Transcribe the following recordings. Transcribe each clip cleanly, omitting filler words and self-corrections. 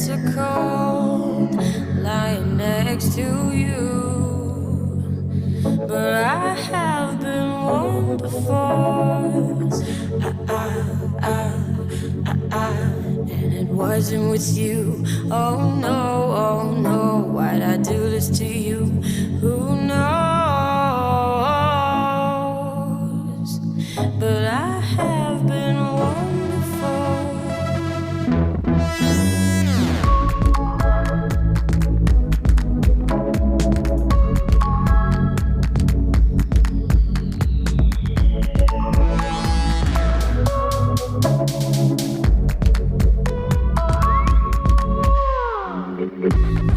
winter cold, lying next to you. But I have been warned before, and it wasn't with you. Oh no, why'd I do this to you? Who knows? But I have been warned before.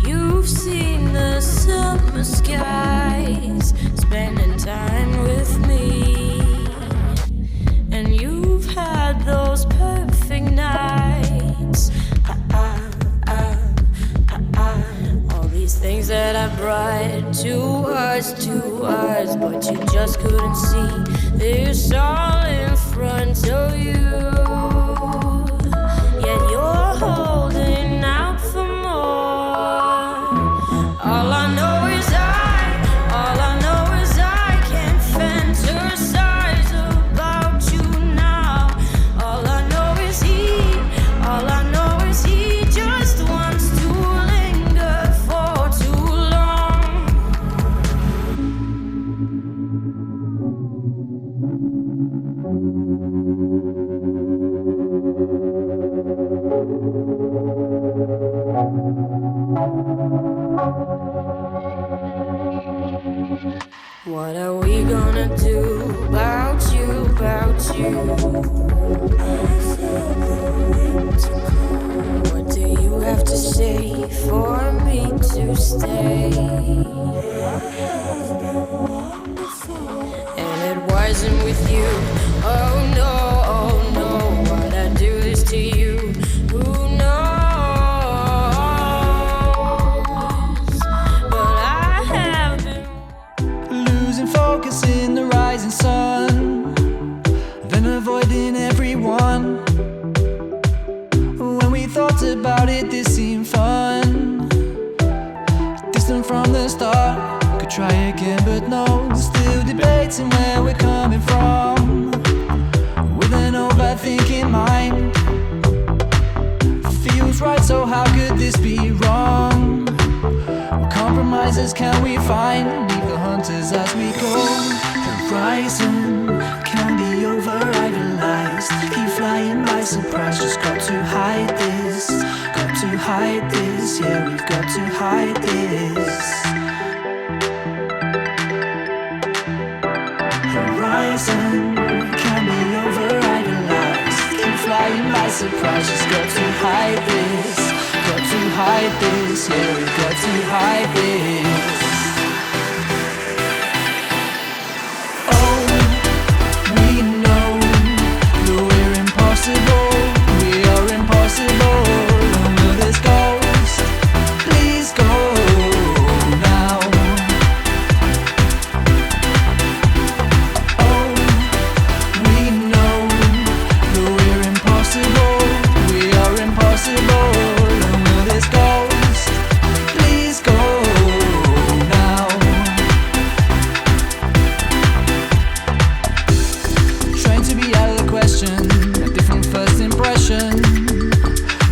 You've seen the summer skies, spending time with me, and you've had those perfect nights. All these things that I brought to us, but you just couldn't see this all in front of you. Yet you're holding out for more. All I know is I can't fantasize about you now. All I know is he just wants to linger for too long. What are we gonna do about you? What do you have to say for me to stay? And it wasn't with you. Oh no, why'd I do this to you? Who knows? But I have been losing focus in the rising sun, then avoiding everyone. When we thought about it, this seemed fun. Distant from the start, could try again, but no. Still debating where we're coming from, with an overthinking mind. Feels right, so how could this be wrong? What compromises can we find? Leave the hunters as we go. Horizon can be over idolized. Keep flying by surprise. Just got to hide this. Got to hide this. Yeah, we've got to hide this. Horizon can be over idolized. Keep flying by surprise. Just got to hide this. Got to hide this. Yeah, we've got to hide this.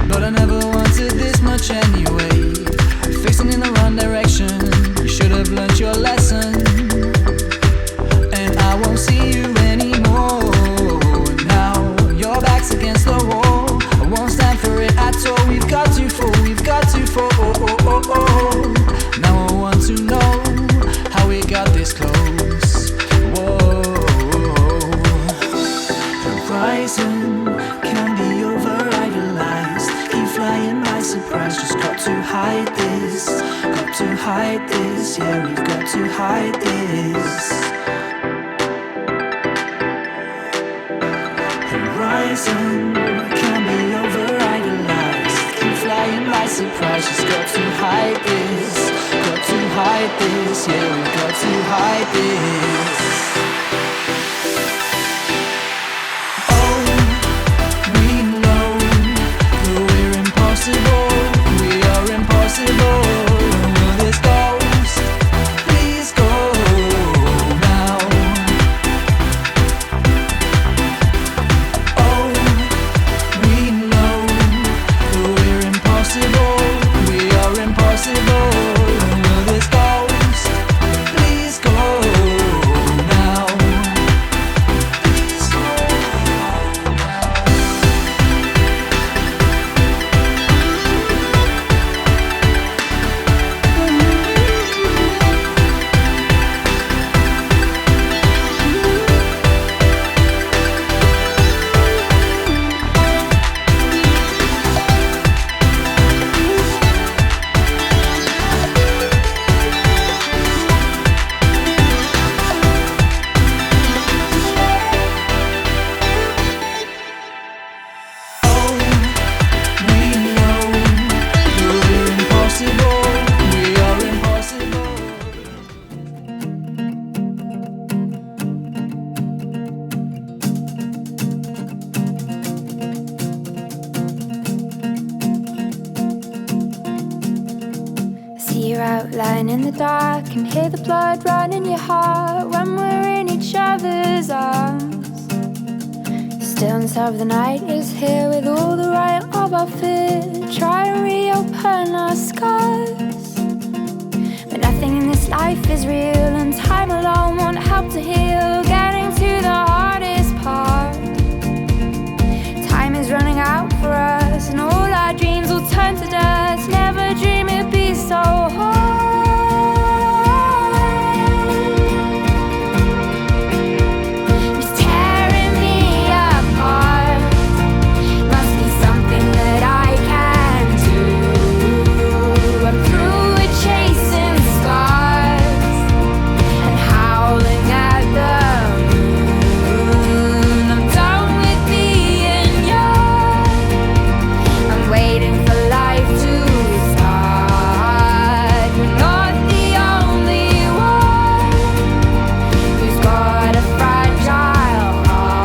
But I never wanted this much anyway. Facing in the wrong direction, you should have learned your lesson. And I won't see you anymore. Now your back's against the wall. I won't stand for it at all. We've got to fall, we've got to fall. Now I want to know how we got this close. Whoa. Horizon can be over idolized. Keep flying by surprise. Just got to hide this. Got to hide this. Yeah, we've got to hide this. Horizon can be over idolized. Keep flying by surprise. Just got to hide this. Got to hide this. Yeah, we've got to hide this. Oh, we know that we're impossible. outline in the dark and hear the blood run in your heart when we're in each other's arms. The stillness of the night is here with all the riot of our fear. Try and reopen our scars, but nothing in this life is real, and time alone won't help to heal. Getting to the hardest part. Time is running out for us, and all our dreams will turn to dust. Never dream it'd be so hard. It's tearing me apart. Must be something that I can do. I'm through with chasing scars and howling at the moon. I'm done with being young. I'm waiting for life to start. We're not the only one who's got a fragile heart.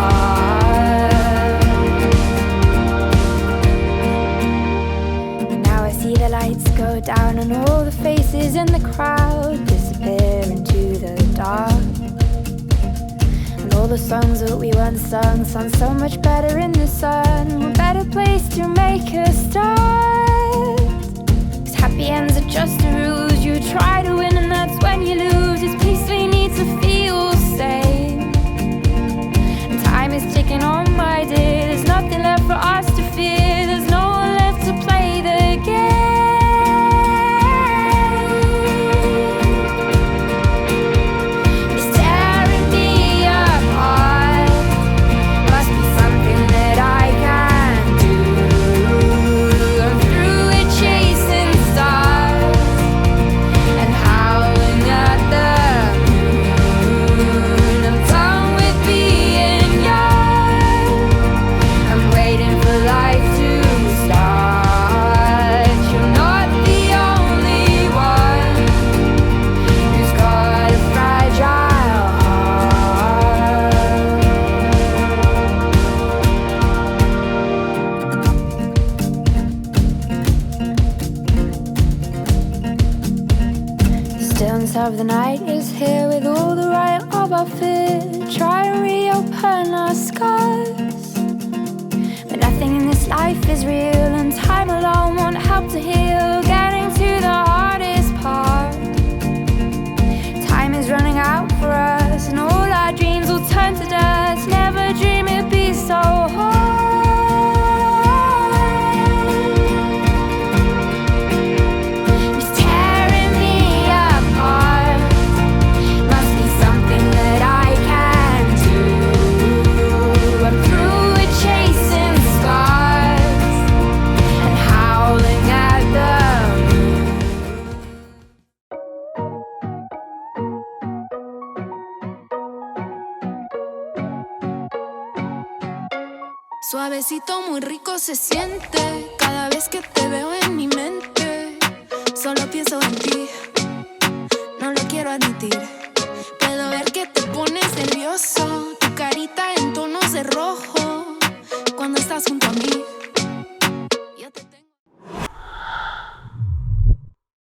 Now I see the lights go down and all the faces in the crowd disappear into the dark. And all the songs that we once sung sound so much better in the sun. A better place to make a start. 'Cause happy ends are just a ruse. You try to win and that's when you lose. It's peace we need to feel safe. And time is ticking on, my dear. There's nothing left for us to fear. There's no one left to play the game. It's tearing me apart. Must be something that I can do. I'm through with chasing stars and howling at the moon. I'm done with being young. I'm waiting for life to start. You're not the only one who's got a fragile heart. The stillness of the night is here with all the riot of our fear. Try and reopen our scars, but nothing in this life is real, and time alone won't help to heal. Getting to the hardest part. Time is running out for us, and all our dreams will turn to dust. Never dream it'd be so hard. It's tearing me apart. Must be something that I can do. I'm through with chasing scars and howling at the moon. Suavecito, muy rico se siente cada vez que te veo en mi mente. Solo pienso en ti, no lo quiero admitir. Puedo ver que te pones nervioso, tu carita en tonos de rojo cuando estás junto a mí.